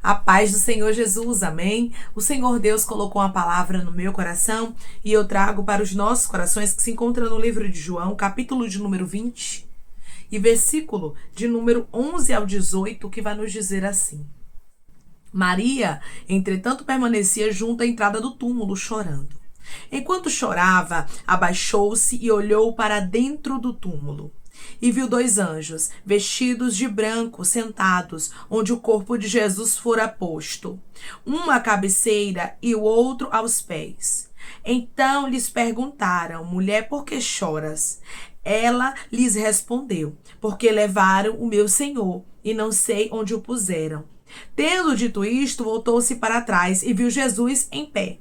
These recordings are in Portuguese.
A paz do Senhor Jesus, amém? O Senhor Deus colocou uma palavra no meu coração e eu trago para os nossos corações que se encontra no livro de João, capítulo de número 20 e versículo de número 11 ao 18, que vai nos dizer assim. Maria, entretanto, permanecia junto à entrada do túmulo, chorando. Enquanto chorava, abaixou-se e olhou para dentro do túmulo. E viu dois anjos, vestidos de branco, sentados, onde o corpo de Jesus fora posto, um à cabeceira e o outro aos pés. Então lhes perguntaram: mulher, por que choras? Ela lhes respondeu: porque levaram o meu Senhor, e não sei onde o puseram. Tendo dito isto, voltou-se para trás e viu Jesus em pé,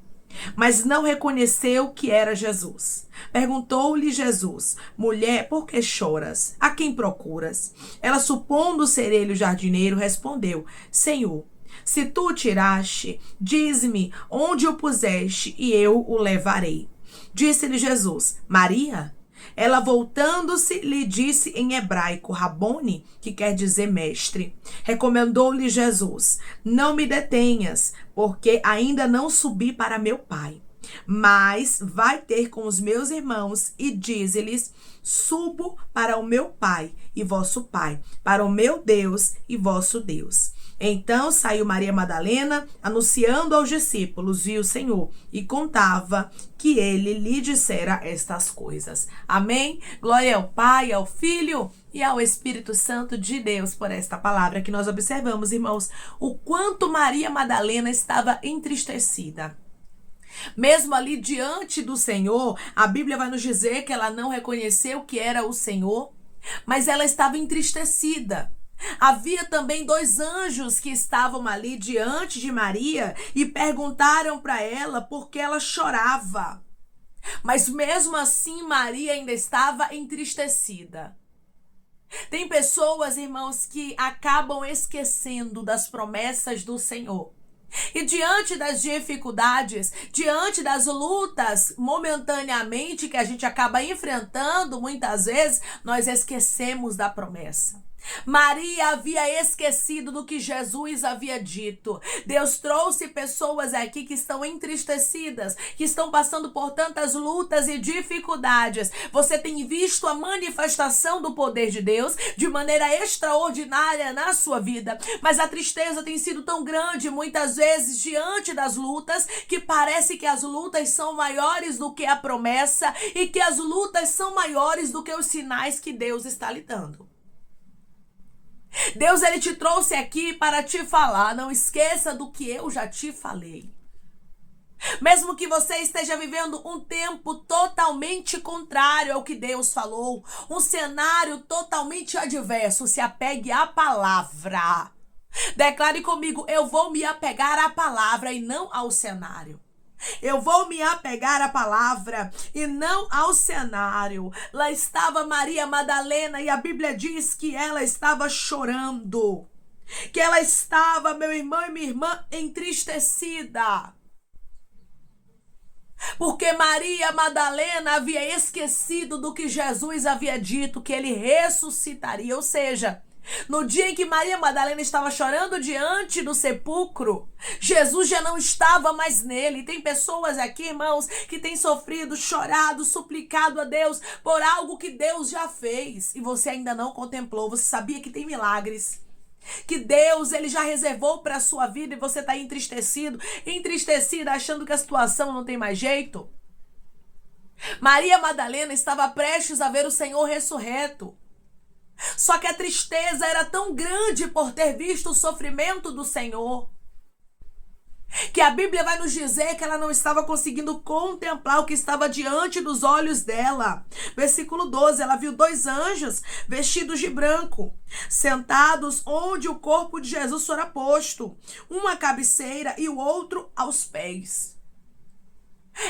mas não reconheceu que era Jesus. Perguntou-lhe Jesus: mulher, por que choras? A quem procuras? Ela, supondo ser ele o jardineiro, respondeu: Senhor, se tu o tiraste, dize-me onde o puseste e eu o levarei. Disse-lhe Jesus: Maria. Ela, voltando-se, lhe disse em hebraico, Rabone, que quer dizer mestre. Recomendou-lhe Jesus: não me detenhas, porque ainda não subi para meu Pai. Mas vai ter com os meus irmãos e dize-lhes: subo para o meu Pai e vosso Pai, para o meu Deus e vosso Deus. Então saiu Maria Madalena, anunciando aos discípulos, viu o Senhor e contava que ele lhe dissera estas coisas. Amém? Glória ao Pai, ao Filho e ao Espírito Santo de Deus por esta palavra que nós observamos, irmãos, o quanto Maria Madalena estava entristecida. Mesmo ali diante do Senhor, a Bíblia vai nos dizer que ela não reconheceu que era o Senhor, mas ela estava entristecida. Havia também dois anjos que estavam ali diante de Maria e perguntaram para ela por que ela chorava. Mas mesmo assim, Maria ainda estava entristecida. Tem pessoas, irmãos, que acabam esquecendo das promessas do Senhor. E diante das dificuldades, diante das lutas momentaneamente que a gente acaba enfrentando, muitas vezes nós esquecemos da promessa. Maria havia esquecido do que Jesus havia dito. Deus trouxe pessoas aqui que estão entristecidas, que estão passando por tantas lutas e dificuldades. Você tem visto a manifestação do poder de Deus de maneira extraordinária na sua vida, mas a tristeza tem sido tão grande muitas vezes diante das lutas, que parece que as lutas são maiores do que a promessa e que as lutas são maiores do que os sinais que Deus está lhe dando. Deus, ele te trouxe aqui para te falar: não esqueça do que eu já te falei. Mesmo que você esteja vivendo um tempo totalmente contrário ao que Deus falou, um cenário totalmente adverso, se apegue à palavra. Declare comigo: eu vou me apegar à palavra e não ao cenário. Eu vou me apegar à palavra e não ao cenário. Lá estava Maria Madalena e a Bíblia diz que ela estava chorando. Que ela estava, meu irmão e minha irmã, entristecida. Porque Maria Madalena havia esquecido do que Jesus havia dito, que ele ressuscitaria. Ou seja, no dia em que Maria Madalena estava chorando diante do sepulcro, Jesus já não estava mais nele. Tem pessoas aqui, irmãos, que têm sofrido, chorado, suplicado a Deus por algo que Deus já fez e você ainda não contemplou. Você sabia que tem milagres que Deus, ele já reservou para a sua vida e você está entristecida, achando que a situação não tem mais jeito? Maria Madalena estava prestes a ver o Senhor ressurreto. Só que a tristeza era tão grande por ter visto o sofrimento do Senhor, que a Bíblia vai nos dizer que ela não estava conseguindo contemplar o que estava diante dos olhos dela. Versículo 12, ela viu dois anjos vestidos de branco, sentados onde o corpo de Jesus fora posto, um à cabeceira e o outro aos pés.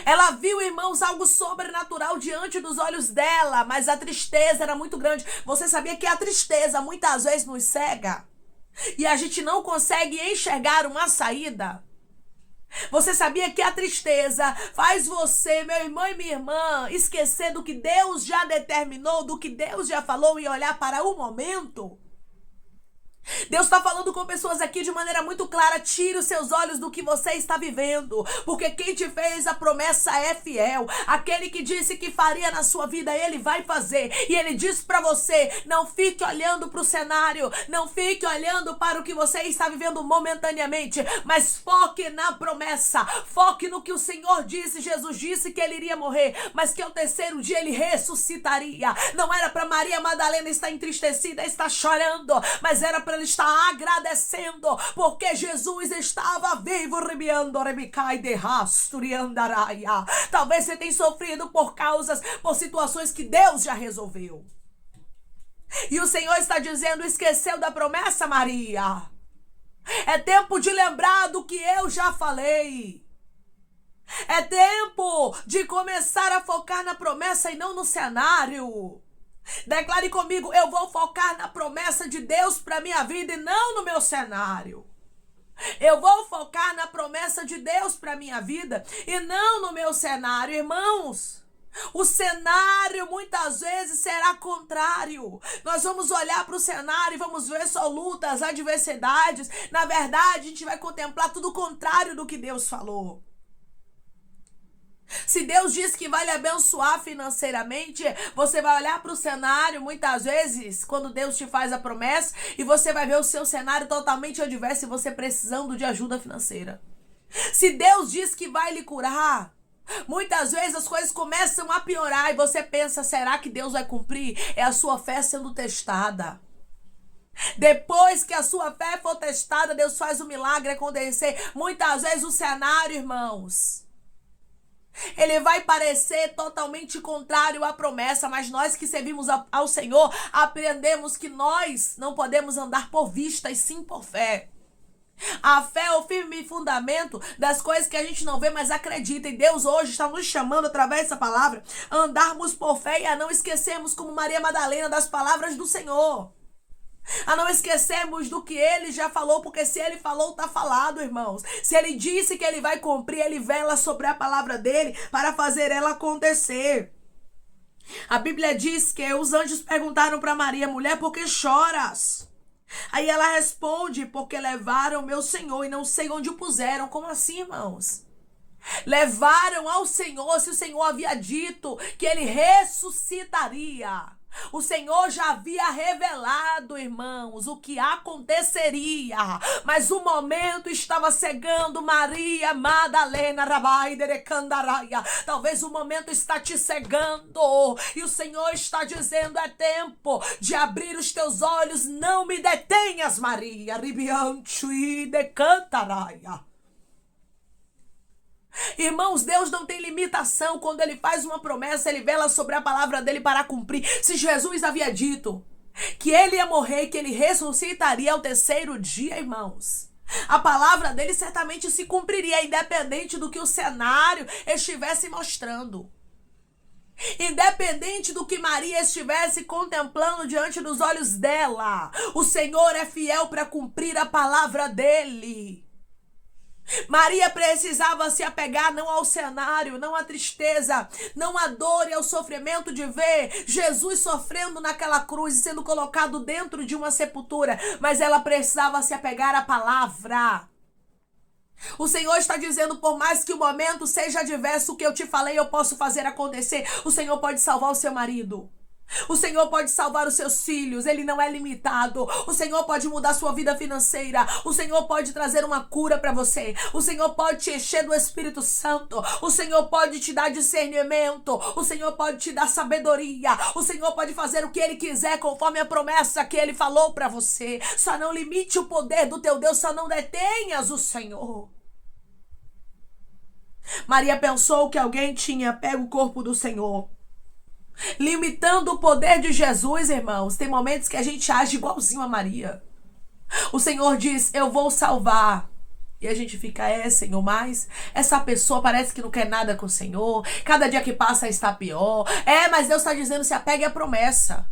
Ela viu, irmãos, algo sobrenatural diante dos olhos dela, mas a tristeza era muito grande. Você sabia que a tristeza muitas vezes nos cega e a gente não consegue enxergar uma saída? Você sabia que a tristeza faz você, meu irmão e minha irmã, esquecer do que Deus já determinou, do que Deus já falou e olhar para o momento? Deus está falando com pessoas aqui de maneira muito clara: tire os seus olhos do que você está vivendo, porque quem te fez a promessa é fiel. Aquele que disse que faria na sua vida, ele vai fazer. E ele diz para você: não fique olhando para o cenário, não fique olhando para o que você está vivendo momentaneamente, mas foque na promessa, foque no que o Senhor disse. Jesus disse que ele iria morrer, mas que ao terceiro dia ele ressuscitaria. Não era para Maria Madalena estar entristecida, estar chorando, mas era para ele está agradecendo, porque Jesus estava vivo. Talvez você tenha sofrido por situações que Deus já resolveu. E o Senhor está dizendo: esqueceu da promessa, Maria? É tempo de lembrar do que eu já falei. É tempo de começar a focar na promessa e não no cenário. Declare comigo: eu vou focar na promessa de Deus para minha vida e não no meu cenário. Eu vou focar na promessa de Deus para minha vida e não no meu cenário. Irmãos, o cenário muitas vezes será contrário. Nós vamos olhar para o cenário e vamos ver só lutas, adversidades. Na verdade, a gente vai contemplar tudo o contrário do que Deus falou. Se Deus diz que vai lhe abençoar financeiramente, você vai olhar para o cenário muitas vezes, quando Deus te faz a promessa, e você vai ver o seu cenário totalmente adverso e você precisando de ajuda financeira. Se Deus diz que vai lhe curar, muitas vezes as coisas começam a piorar e você pensa: será que Deus vai cumprir? É a sua fé sendo testada. Depois que a sua fé for testada, Deus faz o milagre acontecer. Muitas vezes o cenário, irmãos, ele vai parecer totalmente contrário à promessa, mas nós que servimos ao Senhor aprendemos que nós não podemos andar por vista e sim por fé. A fé é o firme fundamento das coisas que a gente não vê, mas acredita. E Deus hoje está nos chamando através dessa palavra a andarmos por fé e a não esquecermos, como Maria Madalena, das palavras do Senhor. A não esquecermos do que ele já falou, porque se ele falou, está falado, irmãos. Se ele disse que ele vai cumprir, ele vela sobre a palavra dele para fazer ela acontecer. A Bíblia diz que os anjos perguntaram para Maria: mulher, por que choras? Aí ela responde: porque levaram meu Senhor e não sei onde o puseram. Como assim, irmãos? Levaram ao Senhor, se o Senhor havia dito que ele ressuscitaria. O Senhor já havia revelado, irmãos, o que aconteceria, mas o momento estava cegando Maria Madalena. Talvez o momento está te cegando e o Senhor está dizendo: é tempo de abrir os teus olhos, não me detenhas, Maria. Irmãos, Deus não tem limitação. Quando ele faz uma promessa, ele vela sobre a palavra dele para cumprir. Se Jesus havia dito que ele ia morrer, que ele ressuscitaria ao terceiro dia, irmãos, a palavra dele certamente se cumpriria, independente do que o cenário estivesse mostrando. Independente do que Maria estivesse contemplando diante dos olhos dela, o Senhor é fiel para cumprir a palavra dele. Maria precisava se apegar não ao cenário, não à tristeza, não à dor e ao sofrimento de ver Jesus sofrendo naquela cruz e sendo colocado dentro de uma sepultura, mas ela precisava se apegar à palavra. O Senhor está dizendo: por mais que o momento seja adverso, o que eu te falei eu posso fazer acontecer. O Senhor pode salvar o seu marido. O Senhor pode salvar os seus filhos, ele não é limitado. O Senhor pode mudar sua vida financeira. O Senhor pode trazer uma cura para você. O Senhor pode te encher do Espírito Santo. O Senhor pode te dar discernimento. O Senhor pode te dar sabedoria. O Senhor pode fazer o que ele quiser conforme a promessa que ele falou para você. Só não limite o poder do teu Deus, só não detenhas o Senhor. Maria pensou que alguém tinha pego o corpo do Senhor, limitando o poder de Jesus, irmãos. Tem momentos que a gente age igualzinho a Maria. O Senhor diz: eu vou salvar. E a gente fica: Senhor, mas essa pessoa parece que não quer nada com o Senhor. Cada dia que passa está pior. Mas Deus está dizendo: se apegue à promessa.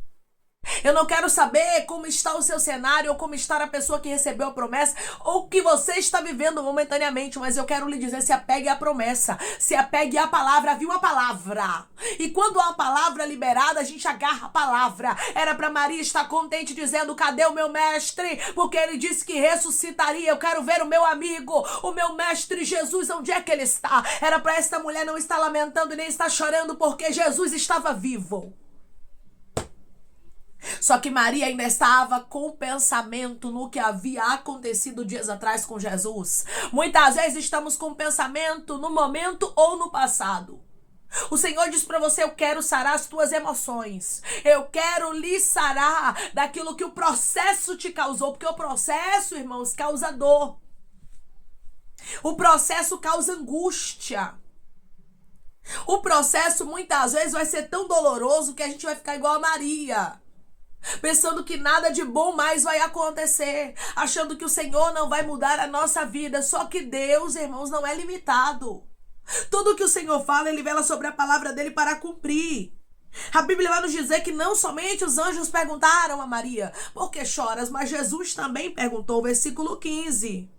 Eu não quero saber como está o seu cenário, ou como está a pessoa que recebeu a promessa, ou o que você está vivendo momentaneamente, mas eu quero lhe dizer, se apegue à promessa, se apegue à palavra, viu a palavra? E quando há uma palavra liberada, a gente agarra a palavra. Era para Maria estar contente dizendo, cadê o meu mestre? Porque ele disse que ressuscitaria, eu quero ver o meu amigo, o meu mestre Jesus, onde é que ele está? Era para esta mulher não estar lamentando e nem estar chorando, porque Jesus estava vivo. Só que Maria ainda estava com pensamento no que havia acontecido dias atrás com Jesus. Muitas vezes estamos com pensamento no momento ou no passado. O Senhor diz para você, eu quero sarar as tuas emoções. Eu quero lhe sarar daquilo que o processo te causou. Porque o processo, irmãos, causa dor. O processo causa angústia. O processo muitas vezes vai ser tão doloroso que a gente vai ficar igual a Maria, pensando que nada de bom mais vai acontecer, achando que o Senhor não vai mudar a nossa vida. Só que Deus, irmãos, não é limitado. Tudo que o Senhor fala, Ele vela sobre a palavra dele para cumprir. A Bíblia vai nos dizer que não somente os anjos perguntaram a Maria, por que choras? Mas Jesus também perguntou, versículo 15.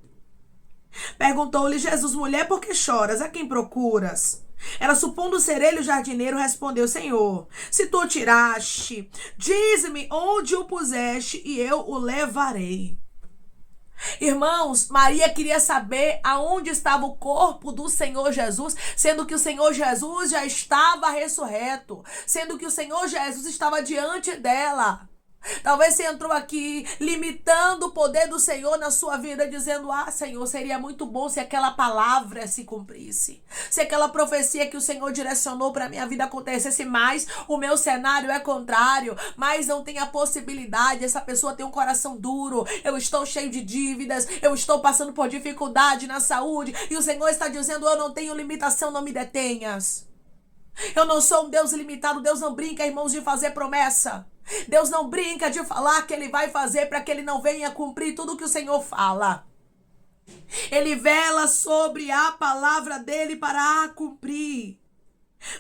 Perguntou-lhe Jesus, mulher, por que choras? A quem procuras? Ela, supondo ser ele o jardineiro, respondeu, Senhor, se tu o tiraste, dize-me onde o puseste e eu o levarei. Irmãos, Maria queria saber aonde estava o corpo do Senhor Jesus, sendo que o Senhor Jesus já estava ressurreto, sendo que o Senhor Jesus estava diante dela. Talvez você entrou aqui limitando o poder do Senhor na sua vida, dizendo, Senhor, seria muito bom se aquela palavra se cumprisse, se aquela profecia que o Senhor direcionou para minha vida acontecesse, mas o meu cenário é contrário, mas não tem a possibilidade, essa pessoa tem um coração duro, eu estou cheio de dívidas, eu estou passando por dificuldade na saúde, e o Senhor está dizendo, eu não tenho limitação, não me detenhas. Eu não sou um Deus limitado, Deus não brinca, irmãos, de fazer promessa. Deus não brinca de falar que Ele vai fazer para que Ele não venha cumprir tudo que o Senhor fala. Ele vela sobre a palavra dele para a cumprir.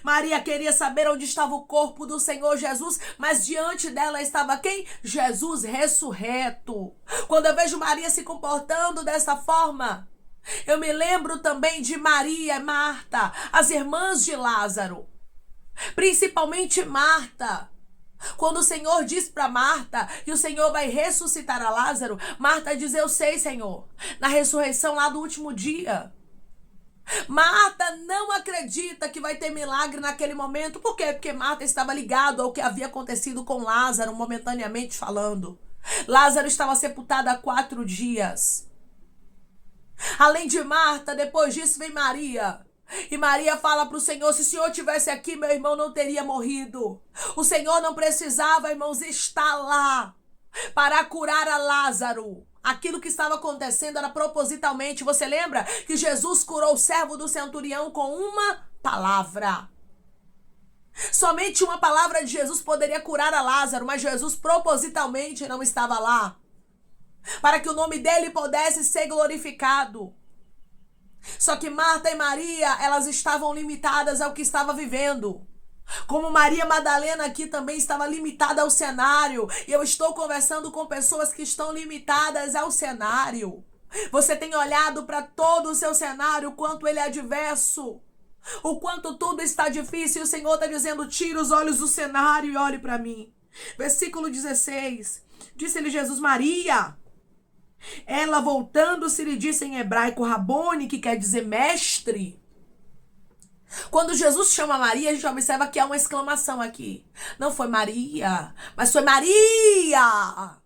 Maria queria saber onde estava o corpo do Senhor Jesus, mas diante dela estava quem? Jesus ressurreto. Quando eu vejo Maria se comportando dessa forma, eu me lembro também de Maria e Marta, as irmãs de Lázaro. Principalmente Marta. Quando o Senhor diz para Marta que o Senhor vai ressuscitar a Lázaro, Marta diz, eu sei, Senhor, na ressurreição lá do último dia. Marta não acredita que vai ter milagre naquele momento. Por quê? Porque Marta estava ligada ao que havia acontecido com Lázaro, momentaneamente falando. Lázaro estava sepultado há 4 dias. Além de Marta, depois disso vem Maria. E Maria fala para o Senhor, se o Senhor estivesse aqui, meu irmão não teria morrido. O Senhor não precisava, irmãos, estar lá para curar a Lázaro. Aquilo que estava acontecendo era propositalmente. Você lembra que Jesus curou o servo do centurião com uma palavra? Somente uma palavra de Jesus poderia curar a Lázaro, mas Jesus propositalmente não estava lá, para que o nome dele pudesse ser glorificado. Só que Marta e Maria, elas estavam limitadas ao que estava vivendo. Como Maria Madalena aqui também estava limitada ao cenário. E eu estou conversando com pessoas que estão limitadas ao cenário. Você tem olhado para todo o seu cenário, o quanto ele é adverso, o quanto tudo está difícil. E o Senhor está dizendo, tira os olhos do cenário e olhe para mim. Versículo 16. Disse-lhe Jesus, Maria. Ela, voltando-se, lhe disse em hebraico Rabone, que quer dizer mestre. Quando Jesus chama Maria, a gente observa que há uma exclamação aqui. Não foi Maria, mas foi Maria.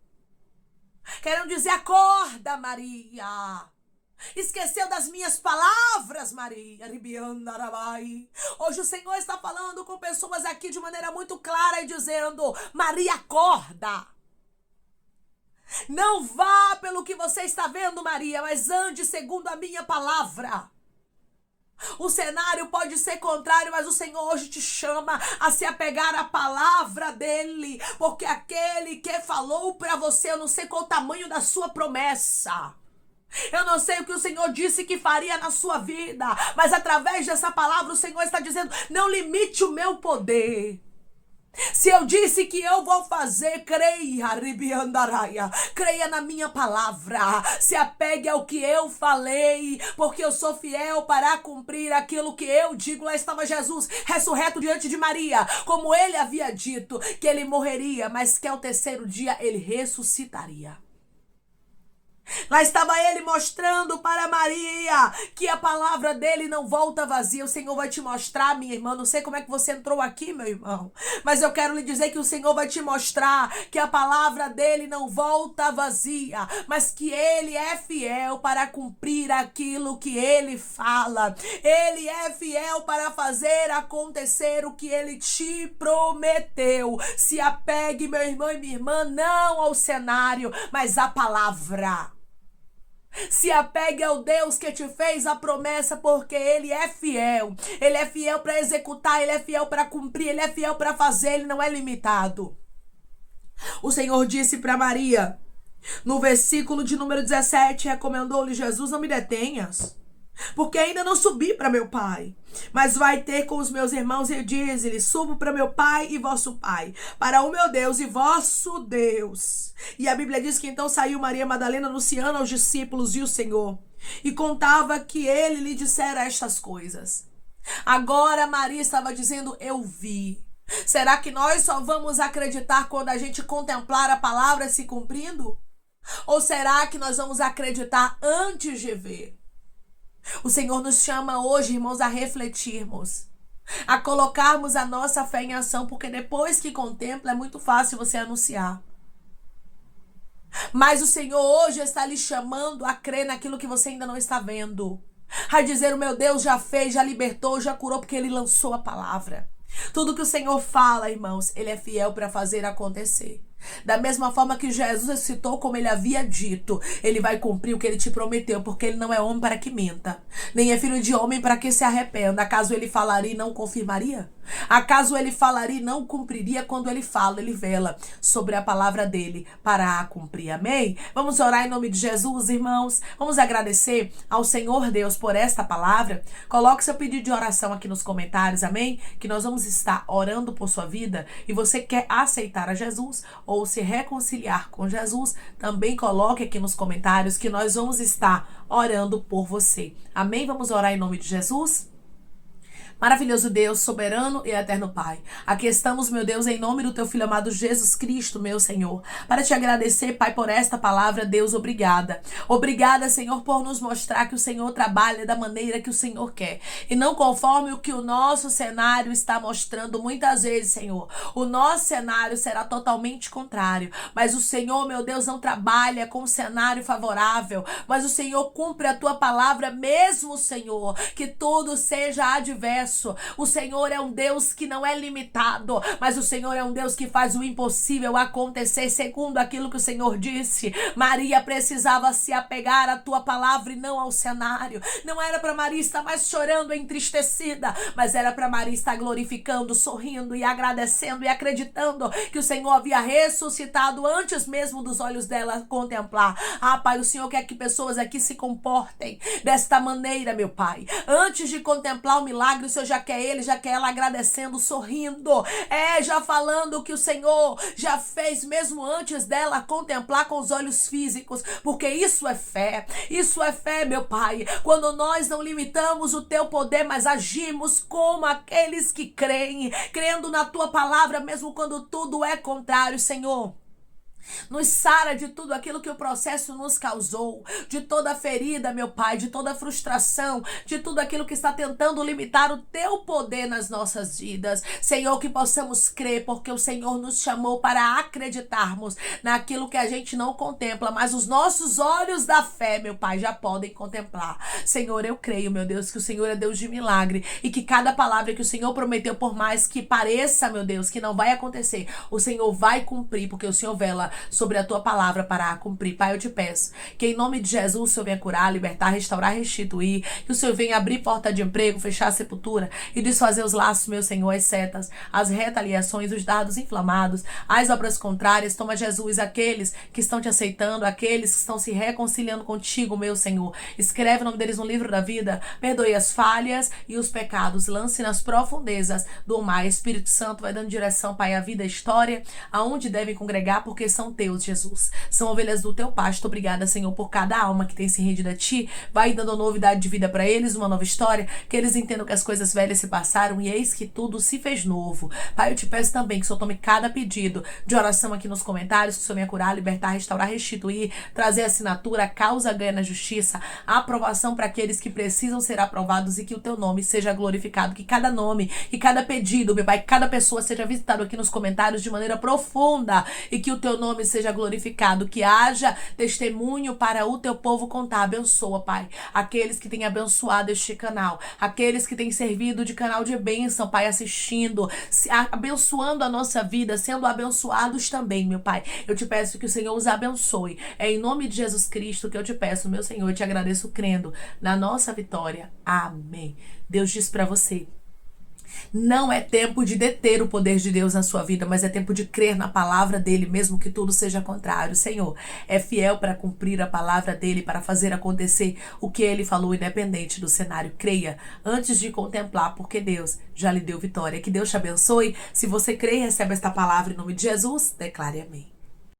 Querendo dizer, acorda, Maria. Esqueceu das minhas palavras, Maria. Hoje o Senhor está falando com pessoas aqui de maneira muito clara e dizendo, Maria, acorda. Não vá pelo que você está vendo, Maria, mas ande segundo a minha palavra. O cenário pode ser contrário, mas o Senhor hoje te chama a se apegar à palavra dele, porque aquele que falou para você, eu não sei qual o tamanho da sua promessa, eu não sei o que o Senhor disse que faria na sua vida, mas através dessa palavra o Senhor está dizendo, não limite o meu poder. Se eu disse que eu vou fazer, creia, ribiandaraia. Creia na minha palavra. Se apegue ao que eu falei, porque eu sou fiel para cumprir aquilo que eu digo. Lá estava Jesus, ressurreto diante de Maria, como ele havia dito, que ele morreria, mas que ao terceiro dia ele ressuscitaria. Lá estava ele mostrando para Maria que a palavra dele não volta vazia. O Senhor vai te mostrar, minha irmã. Não sei como é que você entrou aqui, meu irmão, mas eu quero lhe dizer que o Senhor vai te mostrar que a palavra dele não volta vazia, mas que ele é fiel para cumprir aquilo que ele fala. Ele é fiel para fazer acontecer o que ele te prometeu. Se apegue, meu irmão e minha irmã, não ao cenário, mas à palavra. Se apegue ao Deus que te fez a promessa, porque Ele é fiel. Ele é fiel para executar, Ele é fiel para cumprir, Ele é fiel para fazer, Ele não é limitado. O Senhor disse para Maria, no versículo de número 17, recomendou-lhe Jesus: não me detenhas, porque ainda não subi para meu Pai, mas vai ter com os meus irmãos, e diz-lhe: subo para meu Pai e vosso Pai, para o meu Deus e vosso Deus. E a Bíblia diz que então saiu Maria Madalena anunciando aos discípulos e o Senhor, e contava que ele lhe dissera estas coisas. Agora Maria estava dizendo: eu vi. Será que nós só vamos acreditar quando a gente contemplar a palavra se cumprindo? Ou será que nós vamos acreditar antes de ver? O Senhor nos chama hoje, irmãos, a refletirmos, a colocarmos a nossa fé em ação, porque depois que contempla é muito fácil você anunciar. Mas o Senhor hoje está lhe chamando a crer naquilo que você ainda não está vendo, a dizer: o meu Deus já fez, já libertou, já curou, porque Ele lançou a palavra. Tudo que o Senhor fala, irmãos, Ele é fiel para fazer acontecer. Da mesma forma que Jesus ressuscitou, como Ele havia dito, Ele vai cumprir o que Ele te prometeu, porque Ele não é homem para que minta, nem é filho de homem para que se arrependa. Acaso Ele falaria e não confirmaria? Acaso Ele falaria e não cumpriria? Quando Ele fala, Ele vela sobre a palavra dele para a cumprir. Amém? Vamos orar em nome de Jesus, irmãos. Vamos agradecer ao Senhor Deus por esta palavra. Coloque seu pedido de oração aqui nos comentários, amém? Que nós vamos estar orando por sua vida. E você quer aceitar a Jesus ou se reconciliar com Jesus, também coloque aqui nos comentários que nós vamos estar orando por você. Amém? Vamos orar em nome de Jesus? Maravilhoso Deus, soberano e eterno Pai, aqui estamos, meu Deus, em nome do Teu Filho amado Jesus Cristo, meu Senhor, para te agradecer, Pai, por esta palavra. Deus, obrigada. Obrigada, Senhor, por nos mostrar que o Senhor trabalha da maneira que o Senhor quer, e não conforme o que o nosso cenário está mostrando. Muitas vezes, Senhor, o nosso cenário será totalmente contrário, mas o Senhor, meu Deus, não trabalha com um cenário favorável, mas o Senhor cumpre a Tua palavra mesmo, Senhor, que tudo seja adverso. O Senhor é um Deus que não é limitado, mas o Senhor é um Deus que faz o impossível acontecer segundo aquilo que o Senhor disse. Maria precisava se apegar à Tua palavra e não ao cenário. Não era para Maria estar mais chorando, entristecida, mas era para Maria estar glorificando, sorrindo e agradecendo e acreditando que o Senhor havia ressuscitado antes mesmo dos olhos dela contemplar. Ah, Pai, o Senhor quer que pessoas aqui se comportem desta maneira, meu Pai. Antes de contemplar o milagre, o Senhor já quer ele, já quer ela agradecendo, sorrindo, já falando que o Senhor já fez mesmo antes dela contemplar com os olhos físicos, porque isso é fé, meu Pai, quando nós não limitamos o Teu poder, mas agimos como aqueles que creem, crendo na Tua palavra, mesmo quando tudo é contrário. Senhor, nos sara de tudo aquilo que o processo nos causou, de toda ferida, meu Pai, de toda frustração, de tudo aquilo que está tentando limitar o Teu poder nas nossas vidas. Senhor, que possamos crer, porque o Senhor nos chamou para acreditarmos naquilo que a gente não contempla, mas os nossos olhos da fé, meu Pai, já podem contemplar. Senhor, eu creio, meu Deus, que o Senhor é Deus de milagre e que cada palavra que o Senhor prometeu, por mais que pareça, meu Deus, que não vai acontecer, o Senhor vai cumprir, porque o Senhor vela sobre a tua palavra para a cumprir. Pai, eu te peço que em nome de Jesus o Senhor venha curar, libertar, restaurar, restituir, que o Senhor venha abrir porta de emprego, fechar a sepultura e desfazer os laços, meu Senhor, as setas, as retaliações, os dardos inflamados, as obras contrárias. Toma, Jesus, aqueles que estão te aceitando, aqueles que estão se reconciliando contigo, meu Senhor. Escreve o nome deles no livro da vida, perdoe as falhas e os pecados, lance nas profundezas do mar. Espírito Santo vai dando direção, Pai, à vida, à história, aonde devem congregar, porque são teus, Jesus. São ovelhas do teu pasto. Obrigada, Senhor, por cada alma que tem se rendido a ti. Vai dando novidade de vida para eles, uma nova história, que eles entendam que as coisas velhas se passaram e eis que tudo se fez novo. Pai, eu te peço também que o Senhor tome cada pedido de oração aqui nos comentários, que o Senhor venha curar, libertar, restaurar, restituir, trazer assinatura, causa ganha na justiça, aprovação para aqueles que precisam ser aprovados e que o teu nome seja glorificado, que cada nome e cada pedido, meu Pai, cada pessoa seja visitado aqui nos comentários de maneira profunda e que o teu nome seja glorificado, que haja testemunho para o teu povo contar. Abençoa, Pai, aqueles que têm abençoado este canal, aqueles que têm servido de canal de bênção, Pai, assistindo, abençoando a nossa vida, sendo abençoados também, meu Pai. Eu te peço que o Senhor os abençoe. É em nome de Jesus Cristo que eu te peço, meu Senhor, eu te agradeço crendo na nossa vitória. Amém. Deus diz para você: não é tempo de deter o poder de Deus na sua vida, mas é tempo de crer na palavra dele, mesmo que tudo seja contrário. O Senhor é fiel para cumprir a palavra dele, para fazer acontecer o que ele falou, independente do cenário. Creia antes de contemplar, porque Deus já lhe deu vitória. Que Deus te abençoe. Se você crê e recebe esta palavra em nome de Jesus, declare amém.